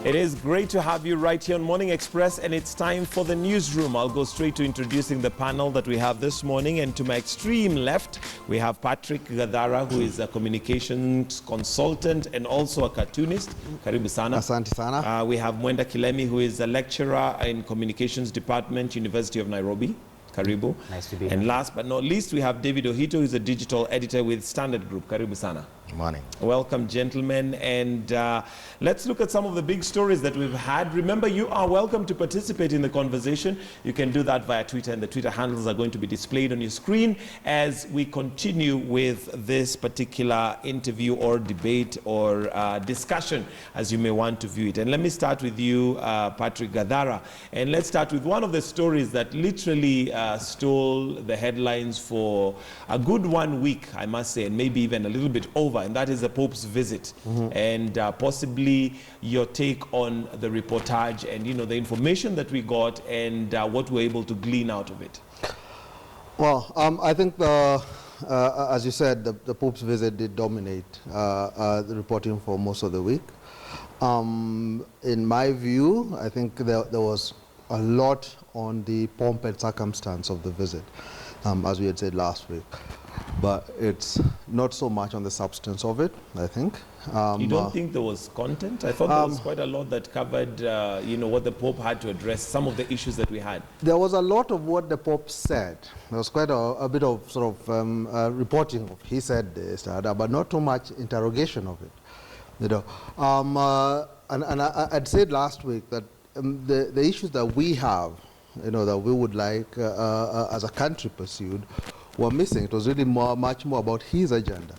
It is great to have you right here on Morning Express, and it's time for the newsroom. I'll go straight to introducing the panel that we have this morning, and to my extreme left, we have Patrick Gadara, who is a communications consultant and also a cartoonist. Karibu sana. Asante sana. We have Mwenda Kilemi, who is a lecturer in communications department, University of Nairobi. Karibu. Nice to be here. And last but not least, we have David Ohito, who is a digital editor with Standard Group. Karibu sana. Good morning. Welcome, gentlemen, and let's look at some of the big stories that we've had. Remember, you are welcome to participate in the conversation. You can do that via Twitter, and the Twitter handles are going to be displayed on your screen as we continue with this particular interview or debate or discussion, as you may want to view it. And let me start with you, Patrick Gadara, and let's start with one of the stories that literally stole the headlines for a good 1 week, I must say, and maybe even a little bit over, and that is the Pope's visit, and possibly your take on the reportage and, you know, the information that we got and what we're able to glean out of it. Well, I think as you said, the Pope's visit did dominate the reporting for most of the week. In my view, I think there was a lot on the pomp and circumstance of the visit, as we had said last week. But it's not so much on the substance of it, I think. You don't think there was content? I thought there was quite a lot that covered, you know, what the Pope had to address, some of the issues that we had. There was a lot of what the Pope said. There was quite a bit of sort of reporting of he said this, but not too much interrogation of it. You know, and I'd said last week that the issues that we have, you know, that we would like as a country pursued, were missing. It was really much more about his agenda.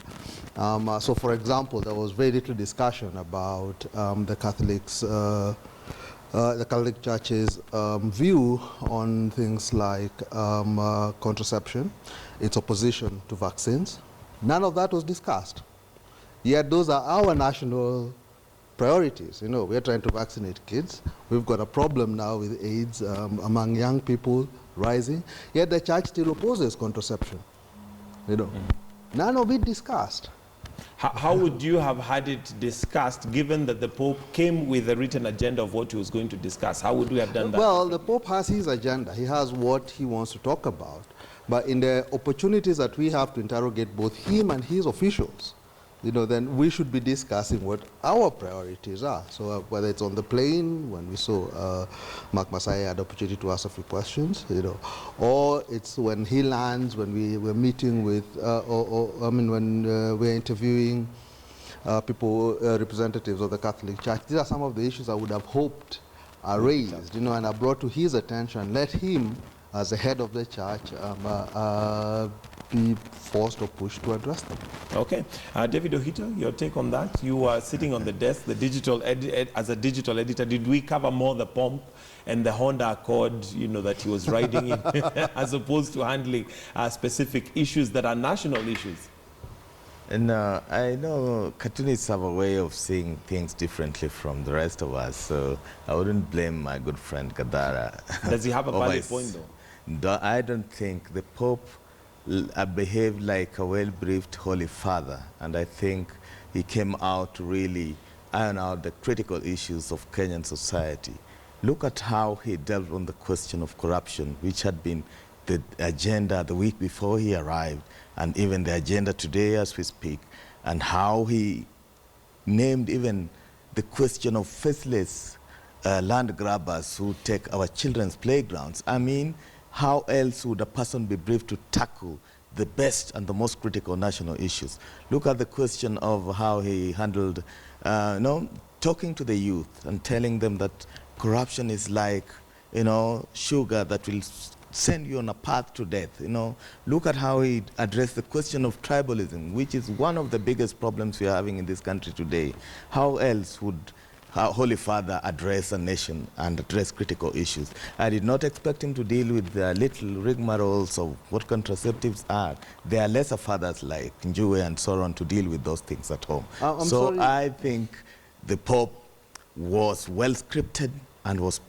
So, for example, there was very little discussion about the Catholics, the Catholic Church's view on things like contraception, its opposition to vaccines. None of that was discussed. Yet those are our national priorities. You know, we're trying to vaccinate kids. We've got a problem now with AIDS among young people rising, yet the church still opposes contraception. You know, none of it discussed. How would you have had it discussed, given that the Pope came with a written agenda of what he was going to discuss? How would we have done that? Well, the Pope has his agenda. He has what he wants to talk about. But in the opportunities that we have to interrogate both him and his officials, you know, then we should be discussing what our priorities are. So whether it's on the plane, when we saw Mark Masai had the opportunity to ask a few questions, you know, or it's when he lands, when we were meeting with, when we're interviewing people, representatives of the Catholic Church. These are some of the issues I would have hoped are raised, you know, and are brought to his attention. Let him, as the head of the church, be forced or pushed to address them. Okay. David Ohito, your take on that? You are sitting on the desk, the digital as a digital editor. Did we cover more the pomp and the Honda Accord, you know, that he was riding in, as opposed to handling specific issues that are national issues? And I know cartoonists have a way of seeing things differently from the rest of us, so I wouldn't blame my good friend Gadara. Does he have a valid point, though? I don't think the Pope behaved like a well-briefed Holy Father, and I think he came out to really iron out the critical issues of Kenyan society. Look at how he dealt on the question of corruption, which had been the agenda the week before he arrived, and even the agenda today as we speak, and how he named even the question of faithless land grabbers who take our children's playgrounds. I mean, how else would a person be briefed to tackle the best and the most critical national issues? Look at the question of how he handled, talking to the youth and telling them that corruption is like, you know, sugar that will send you on a path to death. You know, look at how he addressed the question of tribalism, which is one of the biggest problems we are having in this country today. How else would Holy Father address a nation and address critical issues? I did not expect him to deal with the little rigmaroles of what contraceptives are. There are lesser fathers like Njue and so on to deal with those things at home. So I think the Pope was well scripted and was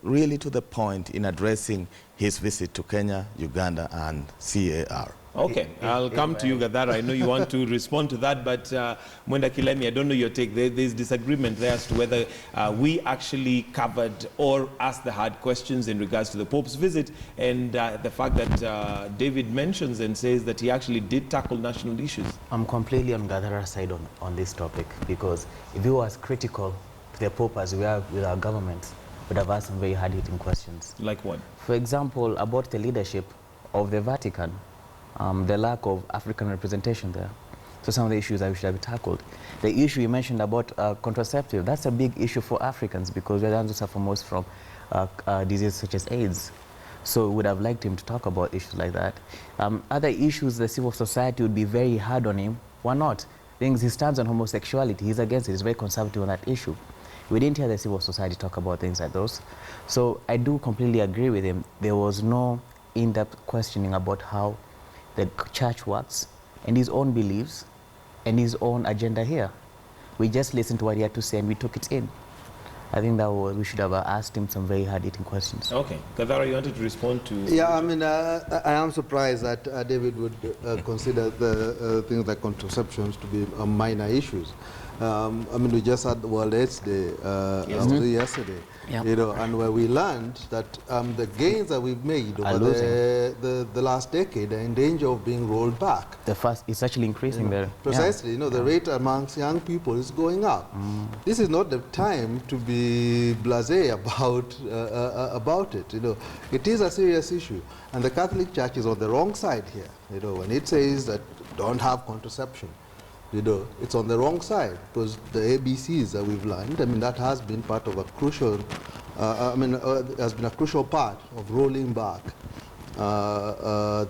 really to the point in addressing his visit to Kenya, Uganda, and CAR. Okay, I'll come to you, Gadara. I know you want to respond to that, but Mwenda Kilemi, I don't know your take. There's disagreement there as to whether we actually covered or asked the hard questions in regards to the Pope's visit, and the fact that David mentions and says that he actually did tackle national issues. I'm completely on Gadara's side on this topic, because if he was critical to the Pope as we are with our government, would have asked some very hard-hitting questions. Like what? For example, about the leadership of the Vatican, the lack of African representation there. So some of the issues that should have been tackled. The issue you mentioned about contraceptive, that's a big issue for Africans, because we're the ones who suffer most from diseases such as AIDS. So we would have liked him to talk about issues like that. Other issues, the civil society would be very hard on him. Why not? Things, he stands on homosexuality. He's against it. He's very conservative on that issue. We didn't hear the civil society talk about things like those. So I do completely agree with him. There was no in-depth questioning about how the church works and his own beliefs and his own agenda here. We just listened to what he had to say and we took it in. I think that we should have asked him some very hard-hitting questions. Okay. Gadara, you wanted to respond to... Yeah, I mean, I am surprised that David would consider the things like contraceptions to be minor issues. I mean, we just had the World AIDS Day yesterday, Yep. you know, and where we learned that the gains that we've made over the last decade are in danger of being rolled back. It's actually increasing there. Precisely, you know, the rate amongst young people is going up. This is not the time to be blasé about it, you know. It is a serious issue, and the Catholic Church is on the wrong side here, you know, when it says that don't have contraception. You know, it's on the wrong side, because the ABCs that we've learned, I mean, that has been part of a crucial, has been a crucial part of rolling back the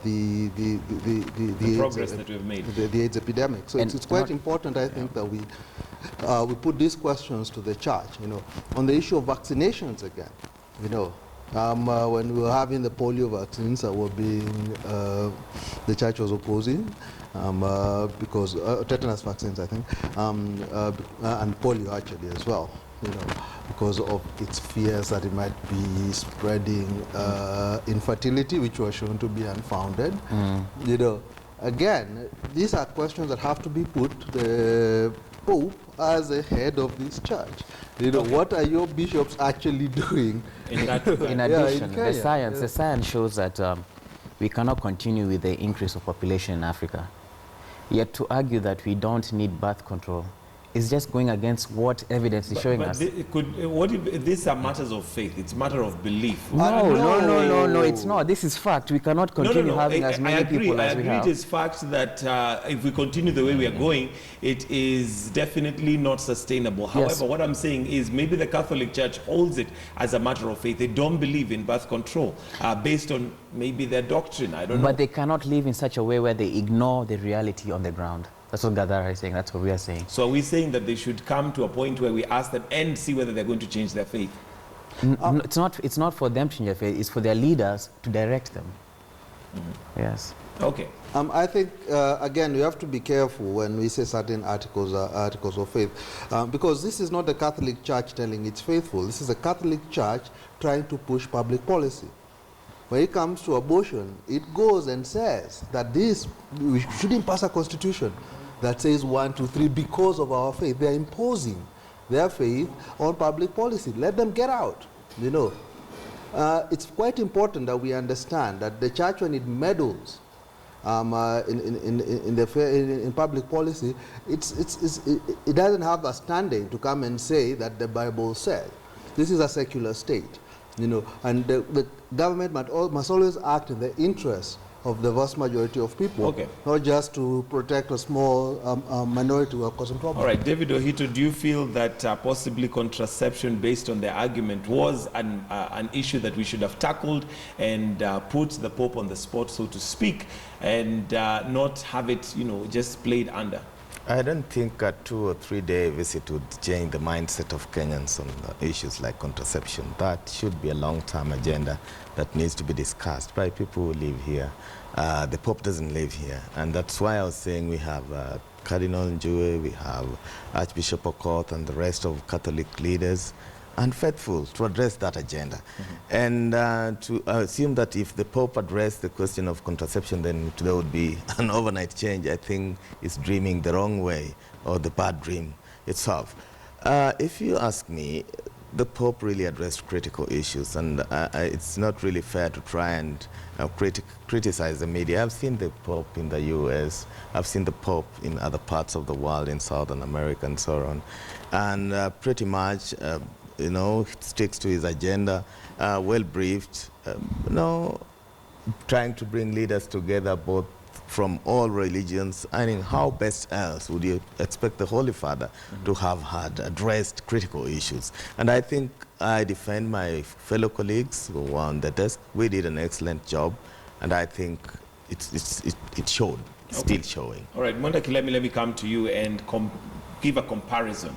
progress AIDS, that we've made. The AIDS epidemic. So it's quite important, I think, that we put these questions to the church, you know, on the issue of vaccinations again, you know. When we were having the polio vaccines that were being, the church was opposing, because tetanus vaccines, I think, and polio actually as well, you know, because of its fears that it might be spreading infertility, which was shown to be unfounded. You know, again, these are questions that have to be put to the Pope as the head of this church. You know, what are your bishops actually doing? In addition, the science shows that we cannot continue with the increase of population in Africa. Yet to argue that we don't need birth control is just going against what evidence is showing us. These are matters of faith. It's a matter of belief. No, it's not. This is fact. We cannot continue having as many people as we have. It is fact that if we continue the way we are going, it is definitely not sustainable. However, what I'm saying is maybe the Catholic Church holds it as a matter of faith. They don't believe in birth control based on maybe their doctrine. I don't know. But they cannot live in such a way where they ignore the reality on the ground. That's what Gadara is saying. That's what we are saying. So are we saying that they should come to a point where we ask them and see whether they're going to change their faith? It's not for them to change their faith. It's for their leaders to direct them. Yes. Okay. I think, again, we have to be careful when we say certain articles of faith, because this is not the Catholic Church telling it's faithful. This is the Catholic Church trying to push public policy. When it comes to abortion, it goes and says that we shouldn't pass a constitution that says 1, 2, 3 because of our faith. They're imposing their faith on public policy. Let them get out, you know. It's quite important that we understand that the church, when it meddles in public policy, it doesn't have a standing to come and say that the Bible said. This is a secular state, you know, and the government must always act in the interest of the vast majority of people, not just to protect a small minority who are causing problems. All right, David Ohito, do you feel that possibly contraception, based on the argument, was an issue that we should have tackled and put the Pope on the spot, so to speak, and not have it, you know, just played under? I don't think a 2 or 3 day visit would change the mindset of Kenyans on issues like contraception. That should be a long-term agenda that needs to be discussed by people who live here. The Pope doesn't live here, and that's why I was saying we have Cardinal Njue, we have Archbishop Okoth and the rest of Catholic leaders and faithful to address that agenda. And to assume that if the Pope addressed the question of contraception, then there would be an overnight change, I think is dreaming the wrong way, or the bad dream itself. If you ask me, the Pope really addressed critical issues, and it's not really fair to try and criticize the media. I've seen the Pope in the US, I've seen the Pope in other parts of the world, in Southern America and so on, and pretty much, you know, sticks to his agenda, well briefed, you know, trying to bring leaders together, both from all religions. I mean, how best else would you expect the Holy Father to have had addressed critical issues? And I think I defend my fellow colleagues who were on the desk. We did an excellent job, and I think it showed, still showing. All right, Mwandaki, let me come to you and give a comparison.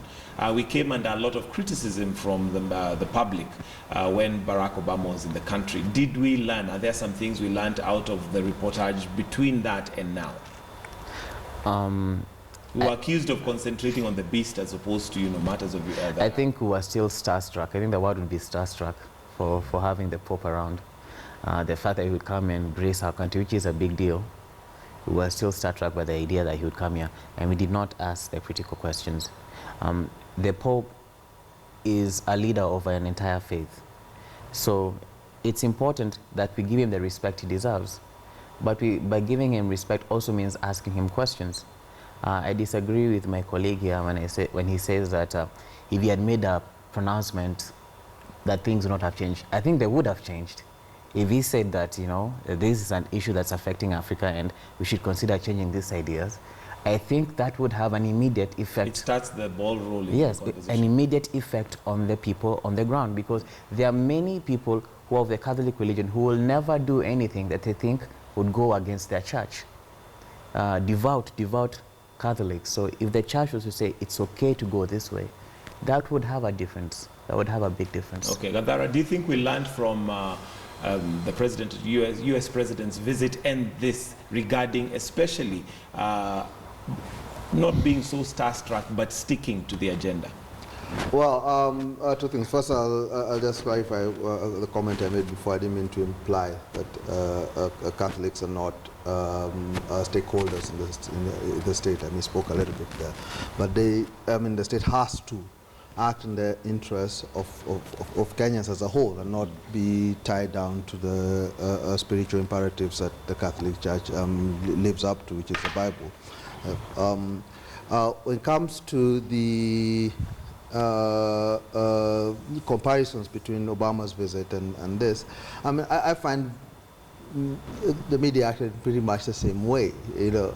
We came under a lot of criticism from the public when Barack Obama was in the country. Did we learn? Are there some things we learned out of the reportage between that and now? We were accused of concentrating on the beast as opposed to, you know, matters of the other. I think we were still starstruck. I think the word would be starstruck for having the Pope around. The fact that he would come and grace our country, which is a big deal. We were still starstruck by the idea that he would come here, and we did not ask the critical questions. The Pope is a leader of an entire faith. So it's important that we give him the respect he deserves. But by giving him respect also means asking him questions. I disagree with my colleague here when he says that if he had made a pronouncement that things would not have changed. I think they would have changed. If he said that, you know, this is an issue that's affecting Africa and we should consider changing these ideas, I think that would have an immediate effect. It starts the ball rolling. Yes, an immediate effect on the people on the ground, because there are many people who are of the Catholic religion who will never do anything that they think would go against their church. Devout Catholics. So if the church was to say it's okay to go this way, that would have a difference. That would have a big difference. Okay, Gadara, do you think we learned from the US President's visit and this regarding especially not being so starstruck but sticking to the agenda? Well, two things. First, I'll just clarify the comment I made before. I didn't mean to imply that Catholics are not stakeholders in the state. I misspoke a little bit there. But the state has to act in the interests of Kenyans as a whole and not be tied down to the spiritual imperatives that the Catholic Church lives up to, which is the Bible. When it comes to the comparisons between Obama's visit and this, I mean, I find the media acted pretty much the same way. You know,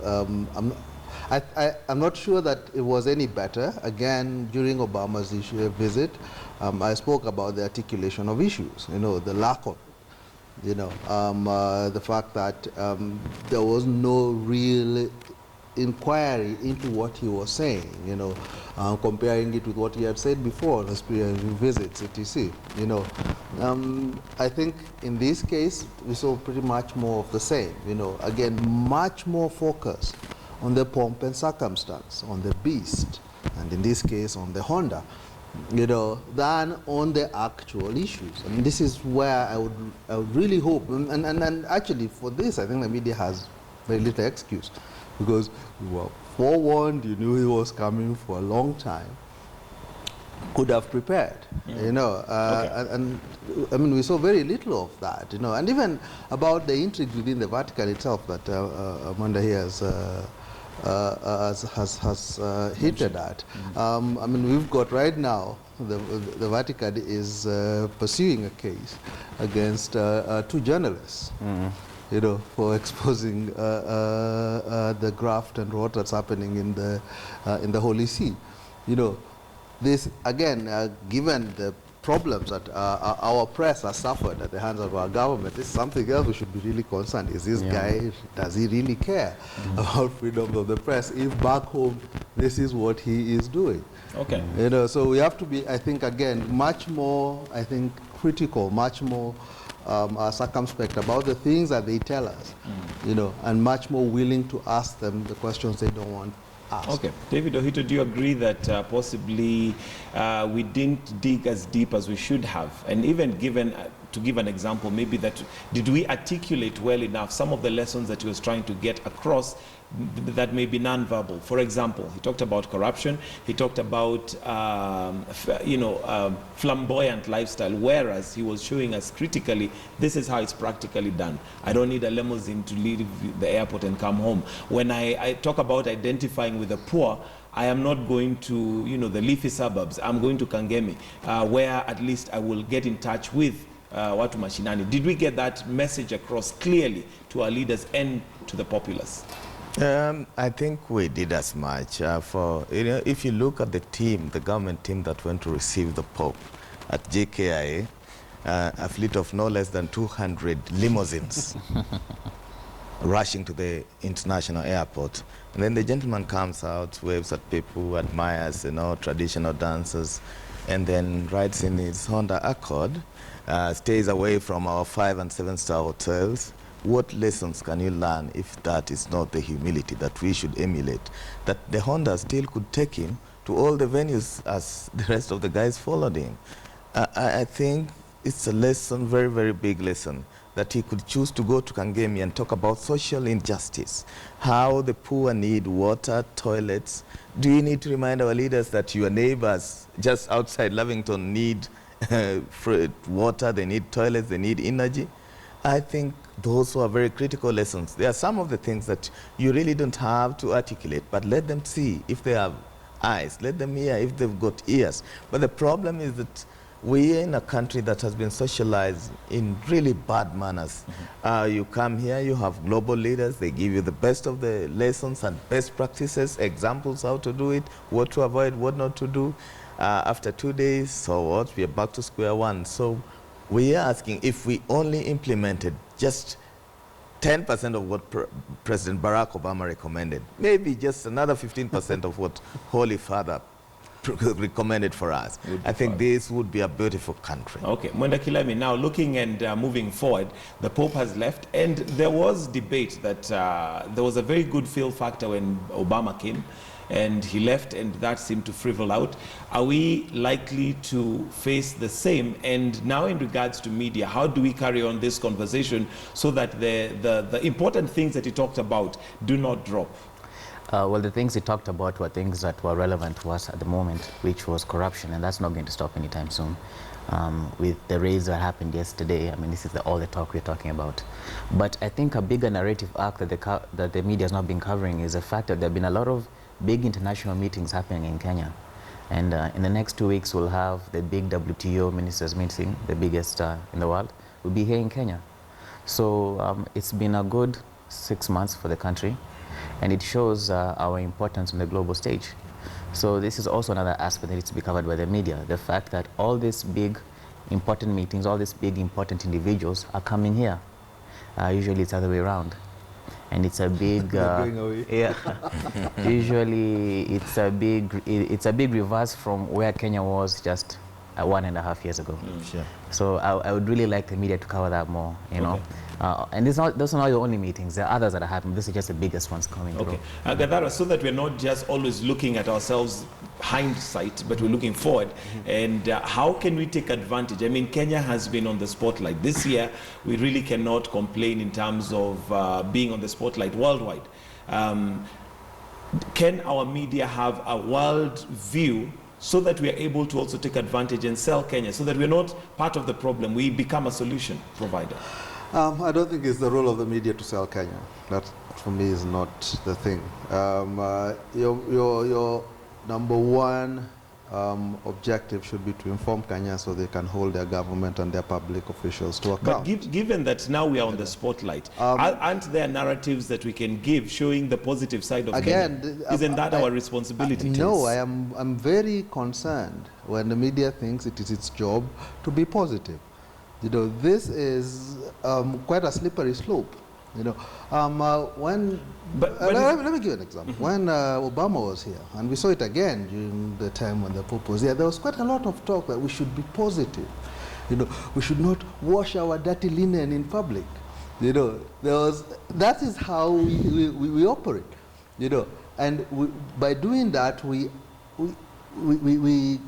I'm not sure that it was any better. Again, during Obama's visit, I spoke about the articulation of issues, you know, the lack of it, you know, the fact that there was no real inquiry into what he was saying, you know, comparing it with what he had said before, his visits, etc. You know, I think in this case, we saw pretty much more of the same, you know, again, much more focus on the pomp and circumstance, on the beast, and in this case on the Honda, you know, than on the actual issues. And this is where I would really hope, and actually for this, I think the media has very little excuse, because we were forewarned, you knew he was coming for a long time, could have prepared, you know, and I mean, we saw very little of that, you know, and even about the intrigue within the Vatican itself that Amanda here has hinted at. I mean, we've got right now, the Vatican is pursuing a case against two journalists, you know, for exposing the graft and rot that's happening in the Holy See. You know, this again, given the problems that our press has suffered at the hands of our government, this is something else we should be really concerned. Is this guy, does he really care about freedom of the press if back home this is what he is doing? Okay. You know, so we have to be, I think, again, much more, I think, critical, much more circumspect about the things that they tell us, you know, and much more willing to ask them the questions they don't want ask. Okay. David Ohito, do you agree that possibly we didn't dig as deep as we should have? And even given, to give an example, maybe that, did we articulate well enough some of the lessons that he was trying to get across that may be non-verbal? For example, he talked about corruption, he talked about, flamboyant lifestyle, whereas he was showing us critically, this is how it's practically done. I don't need a limousine to leave the airport and come home. When I talk about identifying with the poor, I am not going to, the leafy suburbs. I'm going to Kangemi, where at least I will get in touch with watu mashinani. Did we get that message across clearly to our leaders and to the populace? I think we did as much. If you look at the team, the government team that went to receive the Pope at JKIA, a fleet of no less than 200 limousines rushing to the international airport. And then the gentleman comes out, waves at people, admires, traditional dances, and then rides in his Honda Accord, stays away from our 5- and 7-star hotels. What lessons can you learn if that is not the humility that we should emulate? That the Honda still could take him to all the venues as the rest of the guys followed him. I think it's a lesson, very, very big lesson, that he could choose to go to Kangemi and talk about social injustice, how the poor need water, toilets. Do you need to remind our leaders that your neighbors just outside Lavington need water, they need toilets, they need energy? I think those are very critical lessons. There are some of the things that you really don't have to articulate, but let them see if they have eyes. Let them hear if they've got ears. But the problem is that we're in a country that has been socialized in really bad manners. You come here, you have global leaders, they give you the best of the lessons and best practices, examples how to do it, what to avoid, what not to do. After 2 days, so what? We are back to square one. So we are asking if we only implemented just 10% of what President Barack Obama recommended, maybe just another 15% of what Holy Father recommended for us. I think this would be a beautiful country. Okay, Mwenda Kilemi, now looking and moving forward, the Pope has left, and there was debate that there was a very good feel factor when Obama came, and he left, and that seemed to shrivel out. Are we likely to face the same? And now in regards to media, how do we carry on this conversation so that the important things that he talked about do not drop? Well, the things he talked about were things that were relevant to us at the moment, which was corruption, and that's not going to stop anytime soon. With the raids that happened yesterday, I mean, this is all the talk we're talking about. But I think a bigger narrative arc that the media has not been covering is the fact that there have been a lot of big international meetings happening in Kenya. And in the next 2 weeks, we'll have the big WTO ministers meeting, the biggest in the world, will be here in Kenya. So it's been a good 6 months for the country, and it shows our importance on the global stage. So this is also another aspect that needs to be covered by the media, the fact that all these big important meetings, all these big important individuals are coming here. Usually it's the other way around. And it's a big, yeah. Usually it's a big reverse from where Kenya was just 1.5 years ago. Sure. So I would really like the media to cover that more, you know. And those are not the only meetings. There are others that are happening. This is just the biggest ones coming through. Gadara, so that we're not just always looking at ourselves hindsight, but we're looking forward. And how can we take advantage? I mean, Kenya has been on the spotlight. This year, we really cannot complain in terms of being on the spotlight worldwide. Can our media have a world view so that we are able to also take advantage and sell Kenya, so that we're not part of the problem, we become a solution provider? I don't think it's the role of the media to sell Kenya. That, for me, is not the thing. Your number one objective should be to inform Kenya so they can hold their government and their public officials to account. But given that now we are on the spotlight, aren't there narratives that we can give showing the positive side of Kenya? Isn't that our responsibility? No, I'm very concerned when the media thinks it is its job to be positive. You know, this is quite a slippery slope. You know, let me give you an example. When Obama was here, and we saw it again during the time when the Pope was here, there was quite a lot of talk that we should be positive. You know, we should not wash our dirty linen in public. You know, that is how we operate. You know, And by doing that, we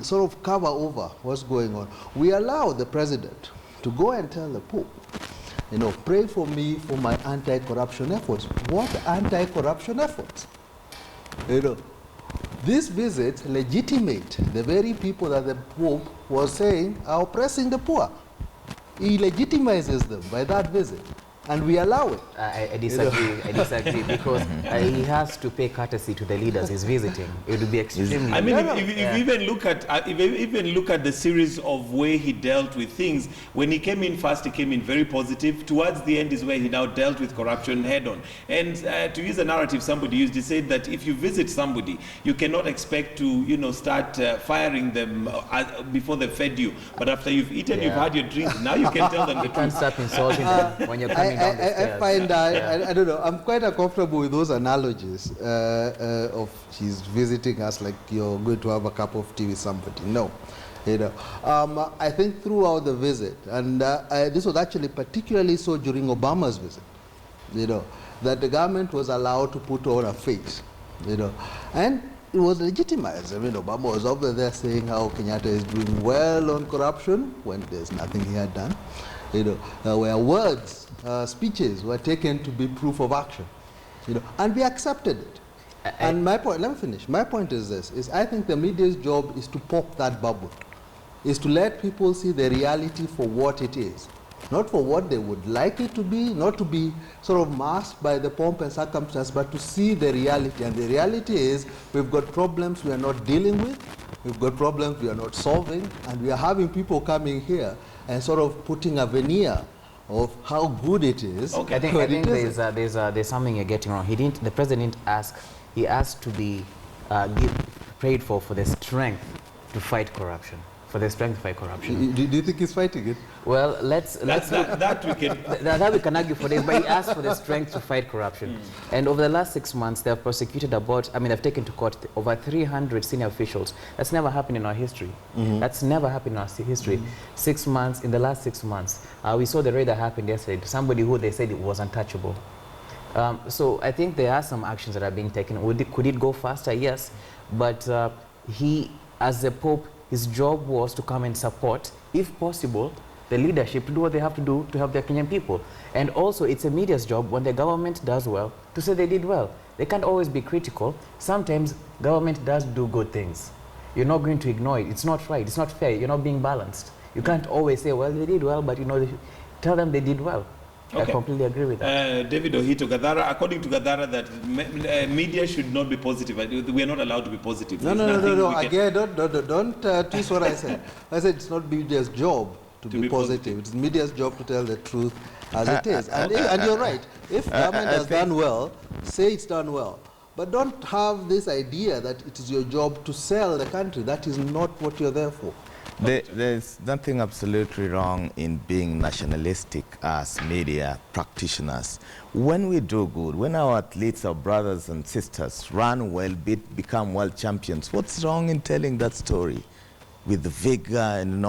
sort of cover over what's going on. We allow the president to go and tell the Pope, you know, pray for me for my anti-corruption efforts. What anti-corruption efforts? You know, this visit legitimate the very people that the Pope was saying are oppressing the poor. He legitimizes them by that visit. And we allow it. I disagree. I disagree because he has to pay courtesy to the leaders he's visiting. It would be extremely. I mean, if you even look at the series of way he dealt with things, when he came in first, he came in very positive. Towards the end is where he now dealt with corruption head on. And to use a narrative somebody used, he said that if you visit somebody, you cannot expect to, start firing them before they fed you. But after you've eaten, you've had your drink. Now you can tell them the You can't start insulting them when you're coming. I find I don't know, I'm quite uncomfortable with those analogies of he's visiting us like you're going to have a cup of tea with somebody. No. I think throughout the visit, and this was actually particularly so during Obama's visit, that the government was allowed to put on a face, and it was legitimized. I mean, Obama was over there saying how Kenyatta is doing well on corruption when there's nothing he had done. Where words, speeches were taken to be proof of action, and we accepted it. And my point, let me finish. My point is this, I think the media's job is to pop that bubble, is to let people see the reality for what it is, not for what they would like it to be, not to be sort of masked by the pomp and circumstance, but to see the reality. And the reality is we've got problems we are not dealing with, we've got problems we are not solving, and we are having people coming here and sort of putting a veneer of how good it is. Okay. I think there's something you're getting wrong. The president didn't ask. He asked to be prayed for the strength to fight corruption. For the strength to fight corruption. Do you think he's fighting it? Well, let's that we can argue for this, but he asked for the strength to fight corruption. And over the last 6 months, they have prosecuted they've taken to court over 300 senior officials. That's never happened in our history. That's never happened in our history. 6 months, in the last 6 months, we saw the raid that happened yesterday. Somebody who they said it was untouchable. So I think there are some actions that are being taken. Could it go faster? Yes. But he, as the Pope, his job was to come and support, if possible, the leadership to do what they have to do to help their Kenyan people. And also, it's a media's job, when the government does well, to say they did well. They can't always be critical. Sometimes government does do good things. You're not going to ignore it. It's not right. It's not fair. You're not being balanced. You can't always say, well, they did well, but tell them they did well. Okay. I completely agree with that. David Ohito, Gadara, according to Gadara, that media should not be positive. We are not allowed to be positive. No. Again, don't twist what I said. I said it's not media's job to be positive. It's media's job to tell the truth as it is. And you're right. If government has done well, say it's done well. But don't have this idea that it is your job to sell the country. That is not what you're there for. There's nothing absolutely wrong in being nationalistic as media practitioners. When we do good, when our athletes, our brothers and sisters run well, become world champions, what's wrong in telling that story with the vigor and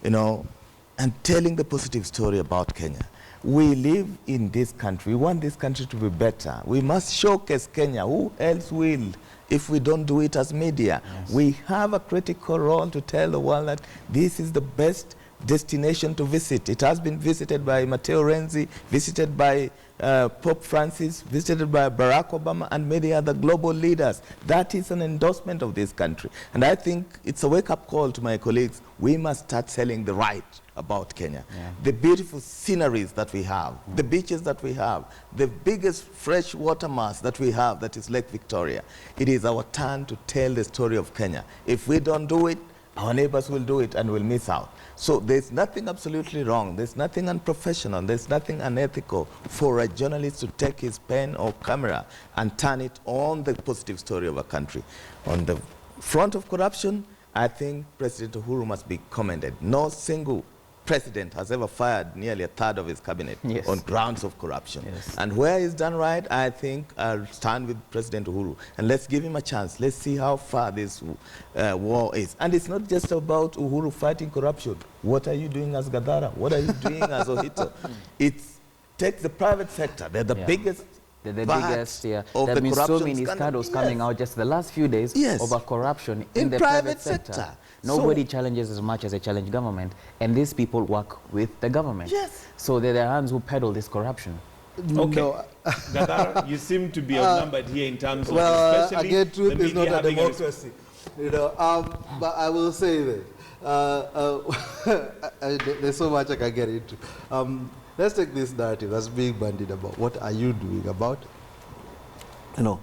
and telling the positive story about Kenya? We live in this country. We want this country to be better. We must showcase Kenya. Who else will? If we don't do it as media, yes. We have a critical role to tell the world that this is the best destination to visit. It has been visited by Matteo Renzi, visited by Pope Francis, visited by Barack Obama and many other global leaders. That is an endorsement of this country. And I think it's a wake-up call to my colleagues. We must start telling the right about Kenya. Yeah. The beautiful sceneries that we have, the beaches that we have, the biggest fresh water mass that we have, that is Lake Victoria. It is our turn to tell the story of Kenya. If we don't do it, our neighbors will do it and will miss out. So there's nothing absolutely wrong. There's nothing unprofessional. There's nothing unethical for a journalist to take his pen or camera and turn it on the positive story of a country. On the front of corruption, I think President Uhuru must be commended. No single president has ever fired nearly a third of his cabinet on grounds of corruption. Yes. And where he's done right, I think I'll stand with President Uhuru. And let's give him a chance. Let's see how far this war is. And it's not just about Uhuru fighting corruption. What are you doing as Gadara? What are you doing as Ohito? Take the private sector. They're the biggest The But biggest, yeah. of There have the been so corruption many scandal, scandals coming out just the last few days Yes. over corruption In the private sector. sector. Nobody So- challenges as much as they challenge government, and these people work with the government. Yes. So they're the hands who peddle this corruption. Okay. No, Gadara, you seem to be outnumbered here in terms of well, especially again, truth the is not media a having democracy. You know, but I will say this. There's so much I can get into. Let's take this narrative that's being bandied about. What are you doing about it? You know,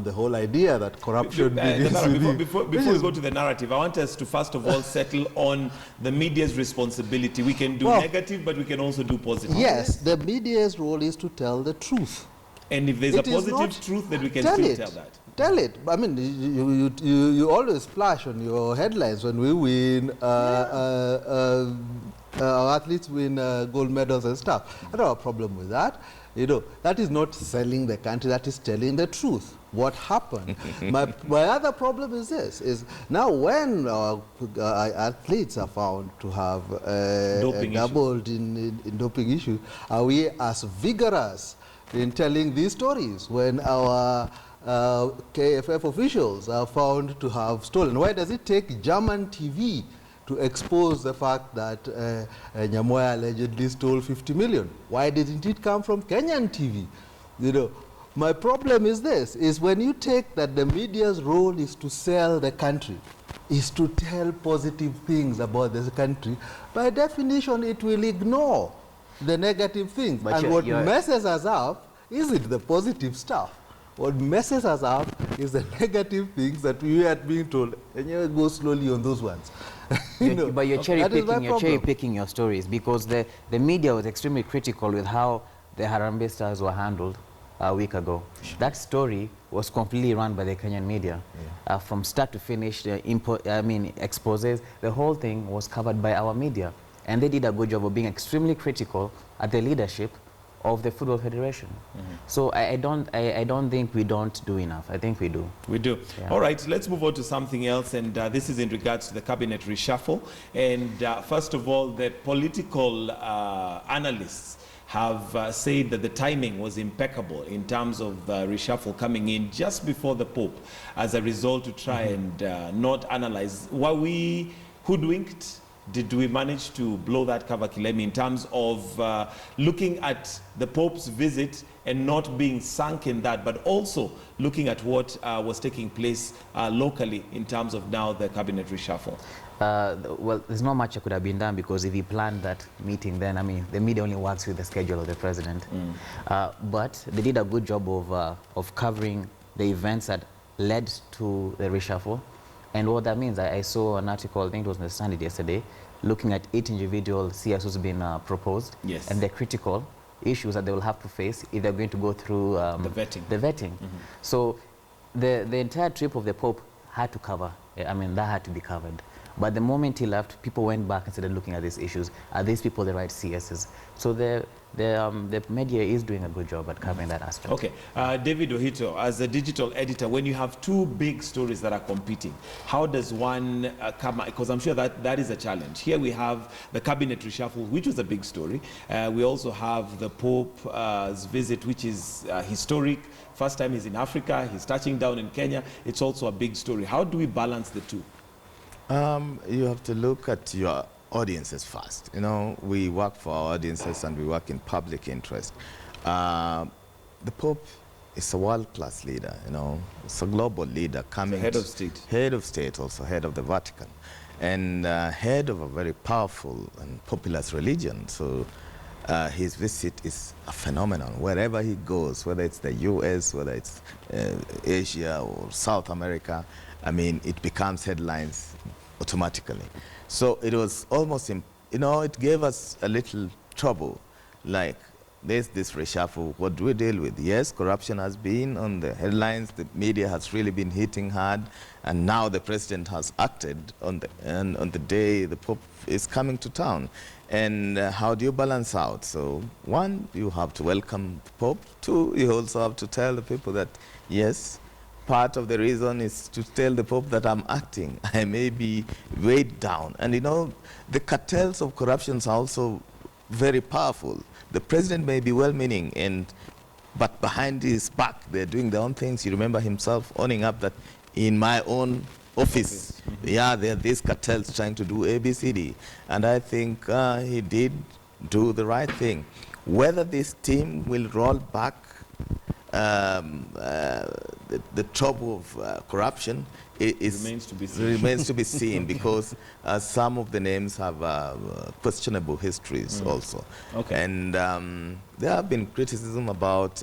the whole idea that corruption begins Gadara, with before we go to the narrative, I want us to first of all settle on the media's responsibility. We can do Well, negative, but we can also do positive. Yes, the media's role is to tell the truth. And if there's a It is positive not- truth, then we can tell still it. tell that. Tell it. I mean, you always splash on your headlines when we win, our athletes win gold medals and stuff. I don't have a problem with that. You know, that is not selling the country, that is telling the truth. What happened? my other problem is this, is now when athletes are found to have Doping doubled in doping issues, are we as vigorous in telling these stories when our KFF officials are found to have stolen? Why does it take German TV to expose the fact that Nyamoya allegedly stole 50 million? Why didn't it come from Kenyan TV? You know, my problem is this, is when you take that the media's role is to sell the country, is to tell positive things about this country, by definition it will ignore the negative things. But and you're- what you're- messes us up isn't the positive stuff. What messes us up is the negative things that we are being told, and you go slowly on those ones. But you're cherry that is my picking. You're cherry problem. picking your stories because the media was extremely critical with how the Harambee Stars were handled a week ago. That story was completely run by the Kenyan media, from start to finish. The exposes. The whole thing was covered by our media, and they did a good job of being extremely critical at the leadership of the Football Federation. So I don't think we don't do enough. I think we do. We do. Yeah. All right, let's move on to something else, and this is in regards to the cabinet reshuffle. And first of all, the political analysts have said that the timing was impeccable in terms of the reshuffle coming in just before the Pope as a result to try and not analyze. Were we hoodwinked? Did we manage to blow that cover, Kilemi, in terms of looking at the Pope's visit and not being sunk in that, but also looking at what was taking place locally in terms of now the cabinet reshuffle? Well, there's not much that could have been done because if he planned that meeting, then, I mean, the media only works with the schedule of the president. But they did a good job of covering the events that led to the reshuffle. And what that means, I saw an article, I think it was in the Standard yesterday, looking at 8 individual CS who's been proposed. Yes. And the critical issues that they will have to face if they're going to go through The vetting. The vetting. So the entire trip of the Pope had to cover, I mean, that had to be covered. But the moment he left, people went back and started looking at these issues. Are these people the right CSs? So the media is doing a good job at covering that aspect. Okay, David Ohito, as a digital editor, when you have two big stories that are competing, how does one come? Because I'm sure that is a challenge. Here we have the cabinet reshuffle, which was a big story. We also have the Pope's visit, which is historic. First time he's in Africa, he's touching down in Kenya. It's also a big story. How do we balance the two? You have to look at your audiences first. You know, we work for our audiences and we work in public interest. The Pope is a world-class leader, you know. It's a global leader coming. Head of state. Head of state, also head of the Vatican. And head of a very powerful and populous religion. So his visit is a phenomenon. Wherever he goes, whether it's the US, whether it's Asia or South America, I mean, it becomes headlines automatically. So it was almost, you know, it gave us a little trouble. Like, there's this reshuffle. What do we deal with? Yes, corruption has been on the headlines. The media has really been hitting hard. And now the president has acted on the day the Pope is coming to town. And how do you balance out? So, one, you have to welcome the Pope. Two, you also have to tell the people that, yes, part of the reason is to tell the Pope that I'm acting. I may be weighed down. And you know, the cartels of corruption are also very powerful. The president may be well-meaning and but behind his back, they're doing their own things. You remember himself owning up that in my own office, yeah, there are these cartels trying to do ABCD. And I think he did do the right thing. Whether this team will roll back the trouble of corruption remains to be seen because some of the names have questionable histories also. Okay. And there have been criticism about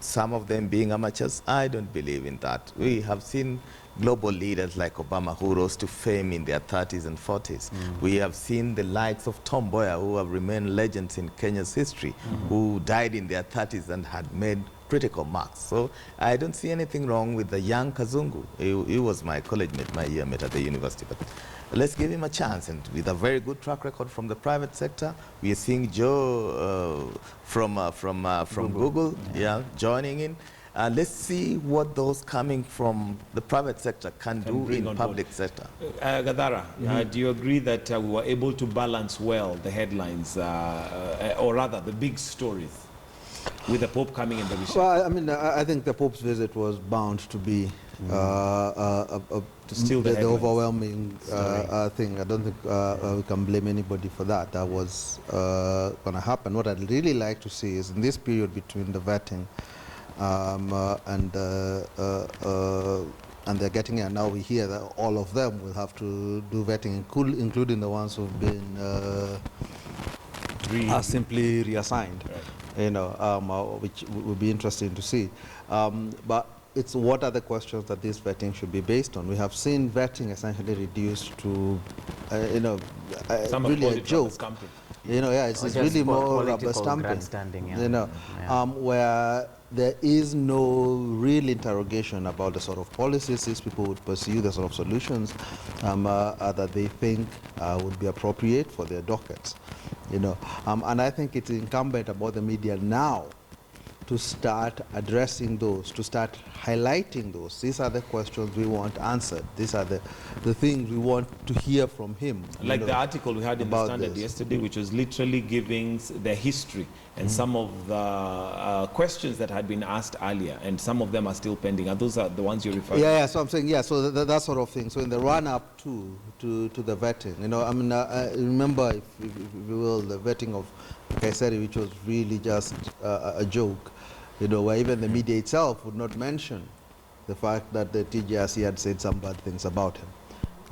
some of them being amateurs. I don't believe in that. We have seen global leaders like Obama who rose to fame in their 30s and 40s. We have seen the likes of Tom Mboya who have remained legends in Kenya's history, who died in their 30s and had made critical marks. So I don't see anything wrong with the young Kazungu. He was my college mate, my year mate at the university. But let's give him a chance. And with a very good track record from the private sector, we are seeing Joe from Google, joining in. Let's see what those coming from the private sector can do in public sector. Gadara, do you agree that we were able to balance well the headlines, or rather the big stories, with the Pope coming in the recent? Well, I mean, I think the Pope's visit was bound to be steal the overwhelming thing. I don't think we can blame anybody for that. That was going to happen. What I'd really like to see is in this period between the vetting and they're getting here. Now we hear that all of them will have to do vetting, including the ones who've been simply reassigned. Right. You know, which would be interesting to see. But it's what are the questions that this vetting should be based on. We have seen vetting essentially reduced to, really a joke. You know, it's really more rubber stamping. You know, where there is no real interrogation about the sort of policies these people would pursue, the sort of solutions that they think would be appropriate for their dockets. You know, and I think it's incumbent about the media now to start addressing those, to start highlighting those. These are the questions we want answered. These are the things we want to hear from him. Like the article we had in the Standard yesterday, which was literally giving the history and some of the questions that had been asked earlier, and some of them are still pending. And those are the ones you're referring to? Yeah, so I'm saying, so that sort of thing. So in the run-up to the vetting, you know, I mean, remember, if you will, the vetting of Kaiseri, which was really just a joke, you know, where even the media itself would not mention the fact that the TJRC had said some bad things about him,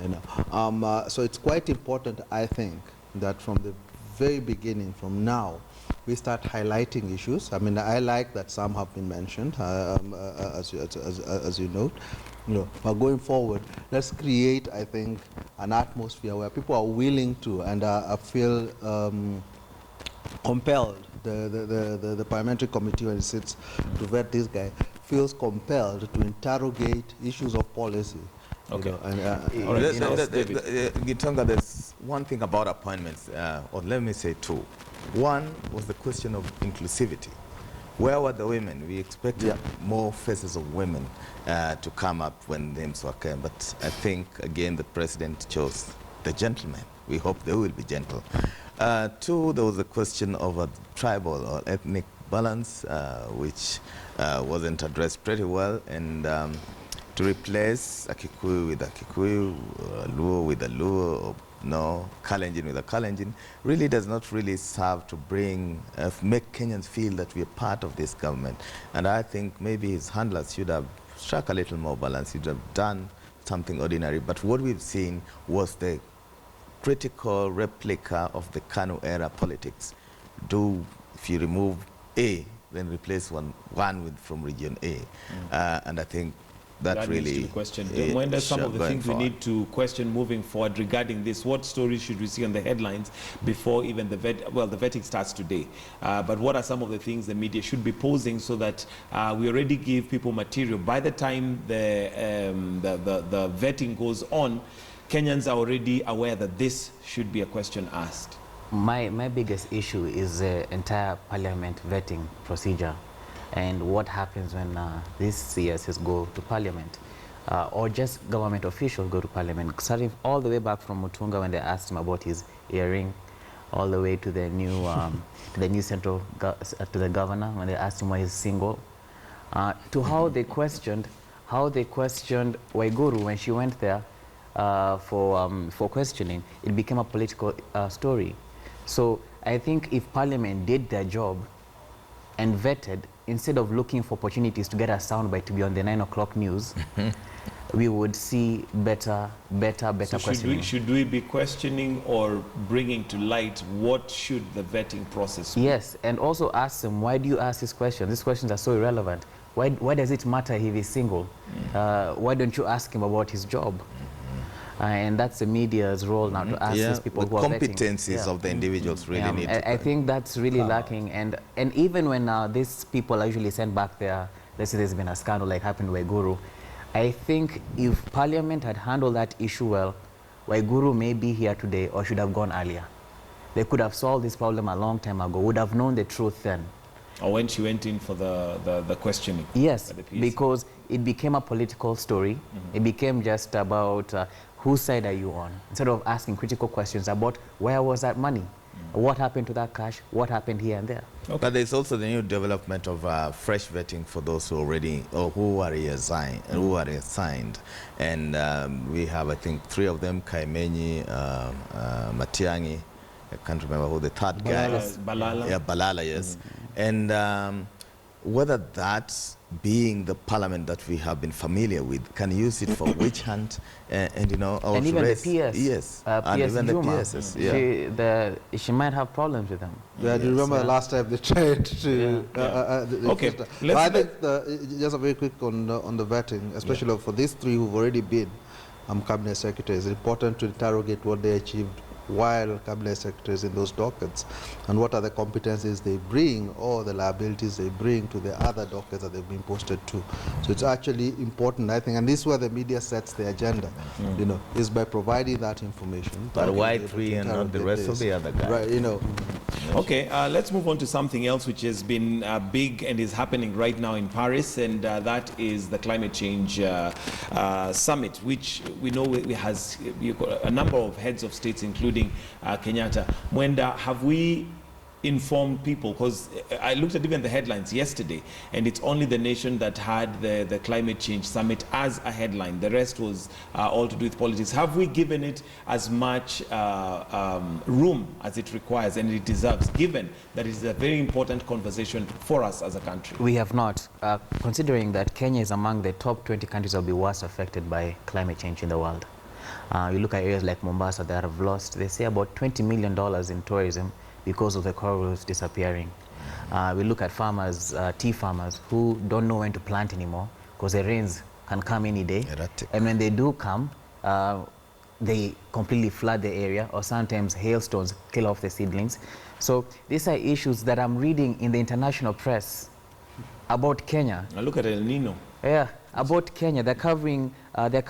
you know. So it's quite important, I think, that from the very beginning, from now, we start highlighting issues. I mean, I like that some have been mentioned, as you note. You know, but going forward, let's create, I think, an atmosphere where people are willing to and feel compelled. The parliamentary committee, when it sits to vet this guy, feels compelled to interrogate issues of policy. Okay. You know, Gitonga, there's one thing about appointments, or let me say two. One was the question of inclusivity. Where were the women? We expected more faces of women to come up when names were came, but I think, again, the president chose the gentlemen. We hope they will be gentle. Two, there was a question of a tribal or ethnic balance, which wasn't addressed pretty well, and to replace a Kikuyu with a Kikuyu, a Luo with a Luo, or no, Kalenjin with a Kalenjin, really does not really serve to bring, make Kenyans feel that we are part of this government. And I think maybe his handlers should have struck a little more balance, should have done something ordinary. But what we've seen was the critical replica of the Kanu era politics. If you remove A, then replace one with from region A. And I think that really needs to be questioned. When some of the things we need to question moving forward regarding this, what stories should we see on the headlines before even the vetting starts today? But what are some of the things the media should be posing so that we already give people material by the time the vetting goes on? Kenyans are already aware that this should be a question asked. My biggest issue is the entire parliament vetting procedure and what happens when these CSs go to parliament or just government officials go to parliament, starting all the way back from Mutunga when they asked him about his earring, all the way to the new to the governor when they asked him why he's single, to how they questioned Waiguru when she went there for questioning. It became a political story. So I think if Parliament did their job and vetted, instead of looking for opportunities to get a soundbite to be on the 9 o'clock news, we would see better questioning. Should we be questioning or bringing to light what should the vetting process be? Yes, and also ask them, why do you ask these questions? These questions are so irrelevant. Why does it matter if he's single? Why don't you ask him about his job? And that's the media's role now to ask these people who are vetting. The competencies of the individuals really need to I think that's really lacking. And even when these people are usually sent back there, let's say there's been a scandal like happened to Waiguru, I think if Parliament had handled that issue well, Waiguru may be here today or should have gone earlier. They could have solved this problem a long time ago, would have known the truth then. Or when she went in for the questioning? Yes, because it became a political story. It became just about whose side are you on? Instead of asking critical questions about where was that money? What happened to that cash? What happened here and there? Okay. But there's also the new development of fresh vetting for those who already or who are assigned, and we have, I think, 3 of them: Kaimenyi, Matiang'i. I can't remember who the third guy is. Balala. Yeah, Balala, yes. And whether that being the parliament that we have been familiar with can use it for witch hunt and you know, and even the PS. Yes, and PS even Juma. the PSs. Yeah. She might have problems with them. Yeah, do you remember last time they tried to... Okay. I think just a very quick on the vetting, especially for these 3 who've already been cabinet secretaries. It's important to interrogate what they achieved while cabinet secretaries in those dockets, and what are the competencies they bring or the liabilities they bring to the other dockets that they've been posted to. So it's actually important, I think, and this is where the media sets the agenda, you know, is by providing that information. But why 3 and not the rest of the other guys? Right, you know. Okay, let's move on to something else which has been big and is happening right now in Paris, and that is the climate change summit, which we know has a number of heads of states, including Kenyatta. Mwenda, have we informed people? Because I looked at even the headlines yesterday, and it's only the nation that had the climate change summit as a headline. The rest was all to do with politics. Have we given it as much room as it requires and it deserves, given that it is a very important conversation for us as a country? We have not, considering that Kenya is among the top 20 countries that will be worst affected by climate change in the world. You look at areas like Mombasa that have lost, they say, about $20 million in tourism because of the coral reefs disappearing. We look at farmers, tea farmers, who don't know when to plant anymore because the rains can come any day. Erratic. And when they do come, they completely flood the area, or sometimes hailstones kill off the seedlings. So these are issues that I'm reading in the international press about Kenya. Now look at El Nino. Yeah, about Kenya. They're covering the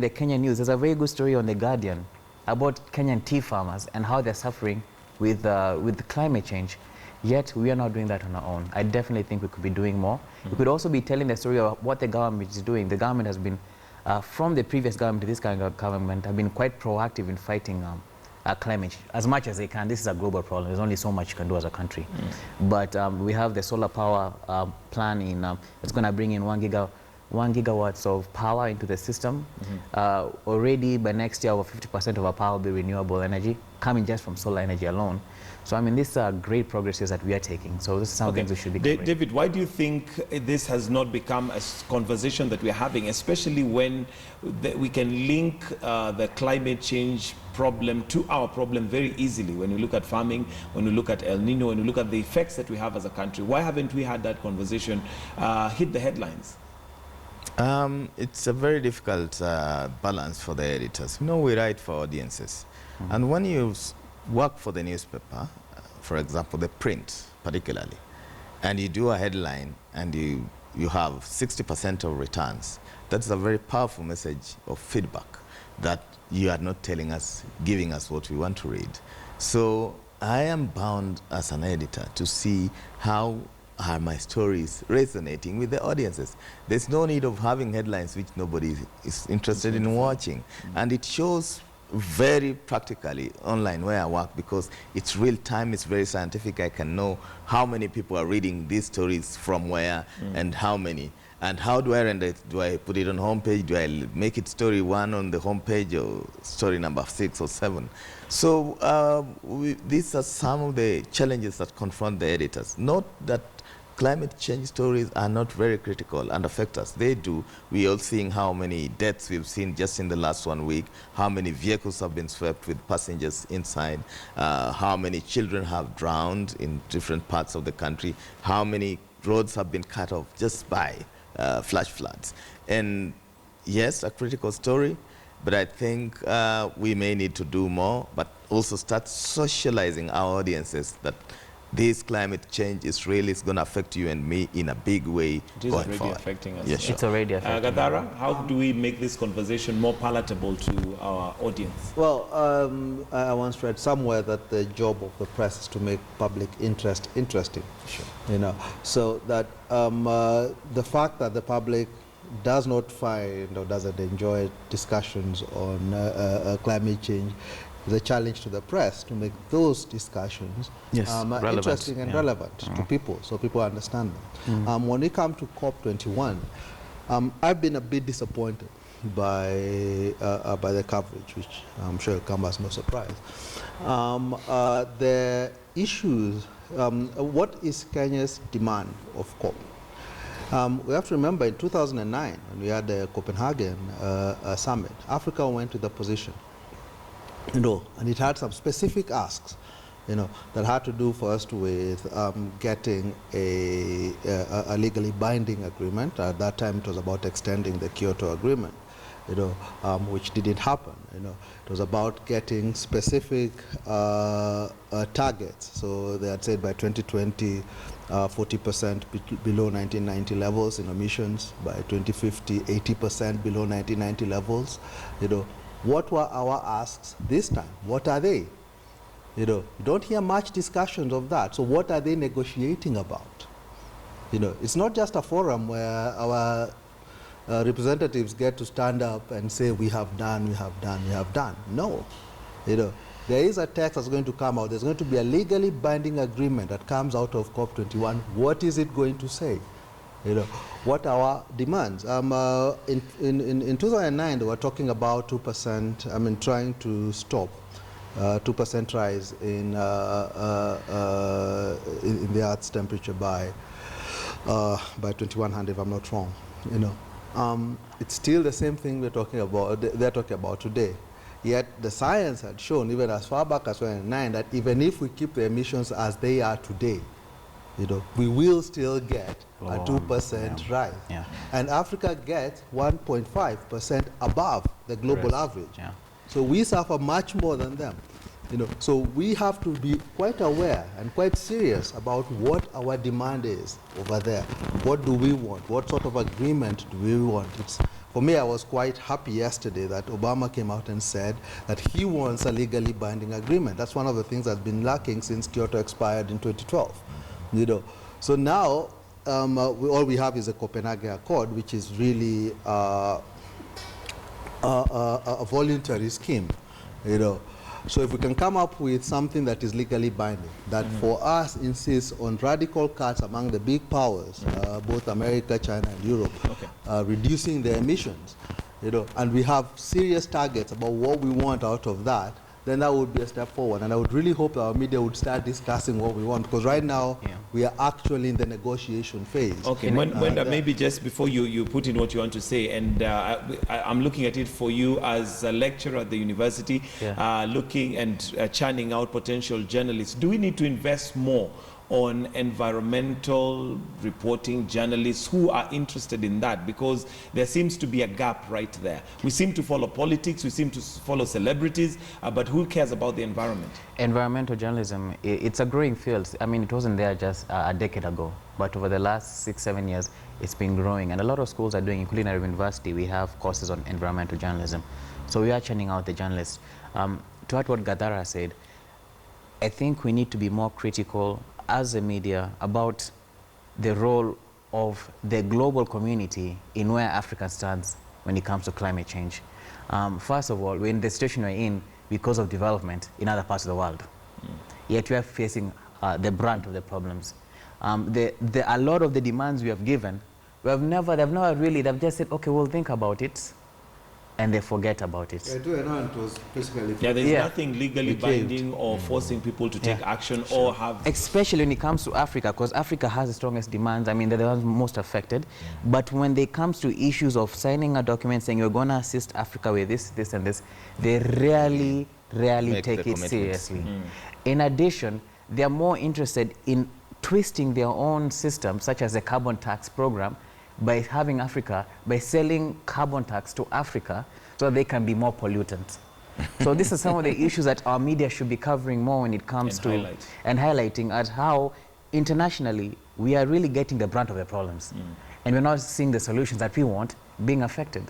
Kenyan news. There's a very good story on The Guardian about Kenyan tea farmers and how they're suffering with climate change. Yet we are not doing that on our own. I definitely think we could be doing more. We could also be telling the story of what the government is doing. The government has been, from the previous government to this kind of government, have been quite proactive in fighting climate change as much as they can. This is a global problem. There's only so much you can do as a country. But we have the solar power plan in, it's going to bring in 1 gigawatts of power into the system. Already by next year, over 50% of our power will be renewable energy, coming just from solar energy alone. So I mean, these are great progresses that we are taking. So this is something we should be covering. David, why do you think this has not become a conversation that we're having, especially when we can link the climate change problem to our problem very easily? When we look at farming, when we look at El Nino, when we look at the effects that we have as a country, why haven't we had that conversation hit the headlines? It's a very difficult balance for the editors. You know, we write for audiences. And when you work for the newspaper, for example, the print particularly, and you do a headline and you have 60% of returns, that's a very powerful message of feedback that you are not telling us, giving us what we want to read. So I am bound as an editor to see how are my stories resonating with the audiences. There's no need of having headlines which nobody is interested in watching. And it shows very practically online where I work, because it's real time, it's very scientific. I can know how many people are reading these stories from where and how many. And how do I render it? Do I put it on homepage? Do I make it story 1 on the homepage, or story number 6 or 7? So these are some of the challenges that confront the editors. Not that climate change stories are not very critical and affect us. They do. We are seeing how many deaths we've seen just in the last 1 week, how many vehicles have been swept with passengers inside, how many children have drowned in different parts of the country, how many roads have been cut off just by flash floods. And yes, a critical story, but I think we may need to do more, but also start socializing our audiences that this climate change is really going to affect you and me in a big way. It is already forward. affecting us. Yes, sure. It's already affecting. Gadara, how do we make this conversation more palatable to our audience? Well, I once read somewhere that the job of the press is to make public interest interesting. Sure. You know, so that the fact that the public does not find or doesn't enjoy discussions on climate change is a challenge to the press to make those discussions interesting and relevant to people, so people understand them. When it comes to COP21, I've been a bit disappointed by the coverage, which I'm sure will come as no surprise. The issues, what is Kenya's demand of COP? We have to remember in 2009, when we had the Copenhagen summit, Africa went to the position, you know, and it had some specific asks, you know, that had to do first with getting a legally binding agreement. At that time, it was about extending the Kyoto Agreement, you know, which didn't happen. You know, it was about getting specific targets. So they had said by 2020, 40% below 1990 levels in emissions. By 2050, 80% below 1990 levels. You know, what were our asks this time? What are they? You know, you don't hear much discussions of that. So what are they negotiating about? You know, it's not just a forum where our representatives get to stand up and say, we have done, we have done, we have done. No. You know, there is a text that's going to come out. There's going to be a legally binding agreement that comes out of COP21. What is it going to say? You know, what are our demands? In 2009, they were talking about 2%, I mean, trying to stop 2% rise in the Earth's temperature by 2100, if I'm not wrong. You know, it's still the same thing they're talking about today. Yet the science had shown, even as far back as 2009, that even if we keep the emissions as they are today, you know, we will still get a 2% rise. Yeah. And Africa gets 1.5% above the global average. Yeah. So we suffer much more than them. You know, so we have to be quite aware and quite serious about what our demand is over there. What do we want? What sort of agreement do we want? For me, I was quite happy yesterday that Obama came out and said that he wants a legally binding agreement. That's one of the things that's been lacking since Kyoto expired in 2012. You know, so now all we have is a Copenhagen Accord, which is really a voluntary scheme. You know, so if we can come up with something that is legally binding, that for us insists on radical cuts among the big powers, both America, China, and Europe, reducing their emissions, you know, and we have serious targets about what we want out of that, then that would be a step forward. And I would really hope that our media would start discussing what we want, because right now we are actually in the negotiation phase. Okay, Wenda, maybe just before you put in what you want to say, and I'm looking at it for you as a lecturer at the university, looking and churning out potential journalists. Do we need to invest more on environmental reporting journalists who are interested in that? Because there seems to be a gap right there. We seem to follow politics, we seem to follow celebrities, but who cares about the environment? Environmental journalism, it's a growing field. I mean, it wasn't there just a decade ago, but over the last 6-7 years, it's been growing. And a lot of schools are doing, including our university, we have courses on environmental journalism. So we are churning out the journalists. To add what Gadara said, I think we need to be more critical as a media about the role of the global community in where Africa stands when it comes to climate change. First of all, we're in the situation we're in because of development in other parts of the world. Yet we are facing the brunt of the problems. A lot of the demands we have given, they've just said, okay, we'll think about it, and they forget about it. Yeah, there's nothing legally binding or forcing people to take action or have... Especially when it comes to Africa, because Africa has the strongest demands. I mean, they're the ones most affected. But when it comes to issues of signing a document saying you're going to assist Africa with this, this, and this, they rarely take it seriously. In addition, they're more interested in twisting their own system, such as the carbon tax program, by selling carbon tax to Africa so they can be more pollutant. So this is some of the issues that our media should be covering more when it comes and highlighting at how internationally we are really getting the brunt of the problems. And we're not seeing the solutions that we want being affected.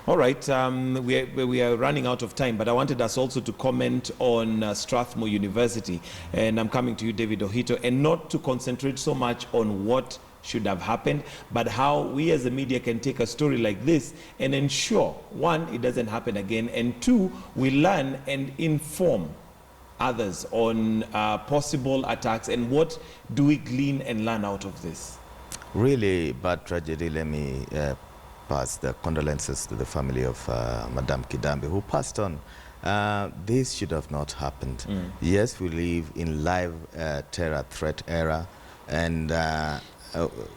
All right, we are running out of time, but I wanted us also to comment on Strathmore University, and I'm coming to you, David Ohito, and not to concentrate so much on what should have happened, but how we as the media can take a story like this and ensure, one, it doesn't happen again, and two, we learn and inform others on possible attacks, and what do we glean and learn out of this? Really bad tragedy. Let me pass the condolences to the family of Madame Kidambi, who passed on. This should have not happened. Yes, we live in live terror threat era, and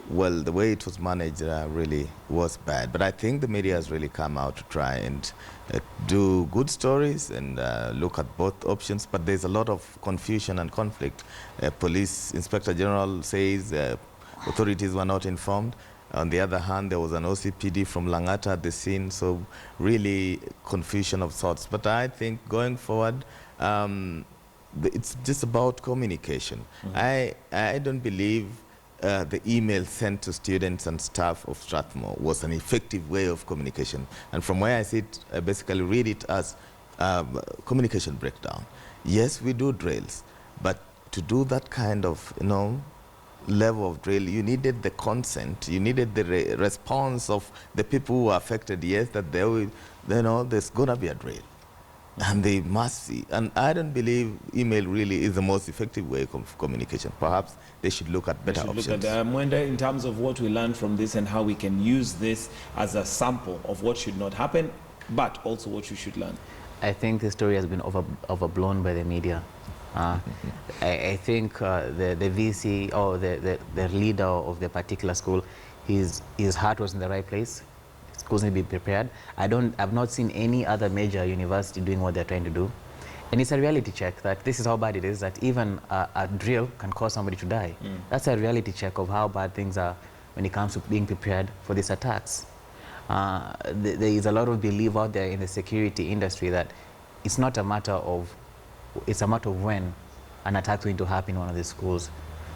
well, the way it was managed really was bad. But I think the media has really come out to try and do good stories and look at both options. But there's a lot of confusion and conflict. Police Inspector General says authorities were not informed. On the other hand, there was an OCPD from Langata at the scene, so really confusion of sorts. But I think going forward, it's just about communication. I don't believe the email sent to students and staff of Strathmore was an effective way of communication. And from where I sit, I basically read it as communication breakdown. Yes, we do drills, but to do that kind of, level of drill, you needed the consent, you needed the response of the people who are affected. Yes, that there will, there's gonna be a drill, and they must see. And I don't believe email really is the most effective way of communication. Perhaps they should look at better options. Mwenda, in terms of what we learned from this and how we can use this as a sample of what should not happen, but also what you should learn. I think the story has been overblown by the media. I think the VC or the leader of the particular school, his heart was in the right place. Schools need to be prepared. I've not seen any other major university doing what they're trying to do. And it's a reality check that this is how bad it is, that even a drill can cause somebody to die. That's a reality check of how bad things are when it comes to being prepared for these attacks. There is a lot of belief out there in the security industry that it's not a matter of, it's a matter of when an attack is going to happen in one of these schools.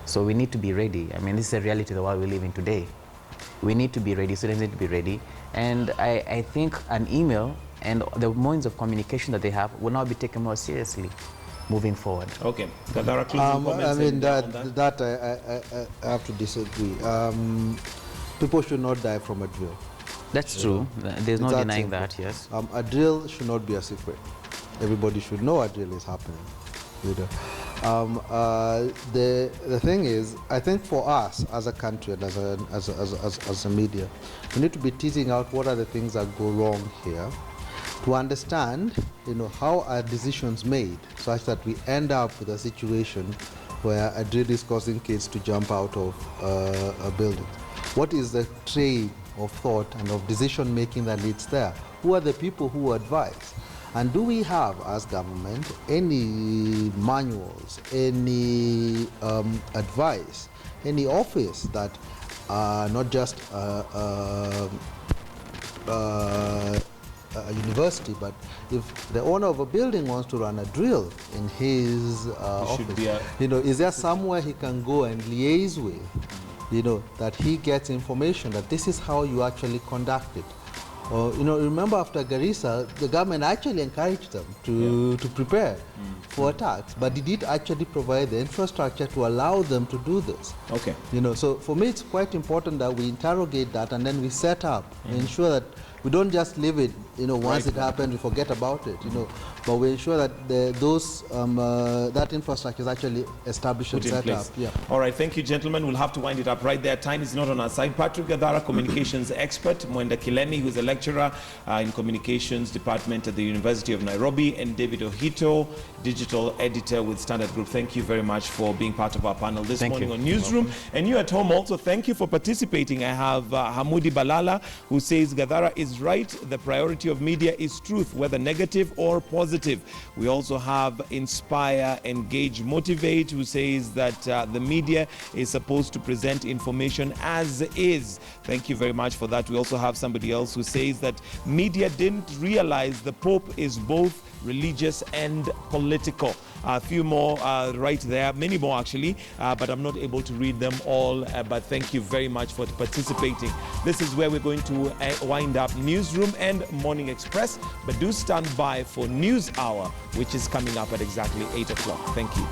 So we need to be ready. I mean, this is a reality of the world we live in today. We need to be ready, students need to be ready. And I think an email and the means of communication that they have will now be taken more seriously moving forward. Okay. There are closing comments. I mean, I have to disagree. People should not die from a drill. That's true. There's no denying that, yes. A drill should not be a secret. Everybody should know a drill is happening. The thing is, I think for us as a country and as a media, we need to be teasing out what are the things that go wrong here, to understand, how are decisions made such that we end up with a situation where a drill is causing kids to jump out of a building. What is the train of thought and of decision making that leads there? Who are the people who advise? And do we have, as government, any manuals, any advice, any office that not just a university, but if the owner of a building wants to run a drill in his office, is there somewhere he can go and liaise with, that he gets information that this is how you actually conduct it? Remember after Garissa, the government actually encouraged them to prepare for attacks, but did it actually provide the infrastructure to allow them to do this? Okay. So for me, it's quite important that we interrogate that and then we set up, ensure that we don't just leave it, once it happens, we forget about it, but we ensure that that infrastructure is actually established and set up. Yeah. All right, thank you, gentlemen. We'll have to wind it up right there. Time is not on our side. Patrick Gadara, communications expert, Mwenda Kilemi, who's a lecturer in communications department at the University of Nairobi, and David Ohito, digital editor with Standard Group. Thank you very much for being part of our panel this morning on Newsroom. And you at home also, thank you for participating. I have Hamudi Balala, who says Gadara is right. The priority of media is truth, whether negative or positive. We also have Inspire, Engage, Motivate, who says that the media is supposed to present information as is. Thank you very much for that. We also have somebody else who says that media didn't realize the Pope is both religious and political. A few more right there, many more actually, but I'm not able to read them all. But thank you very much for participating. This is where we're going to wind up Newsroom and Morning Express, but do stand by for News Hour, which is coming up at exactly 8 o'clock. Thank you.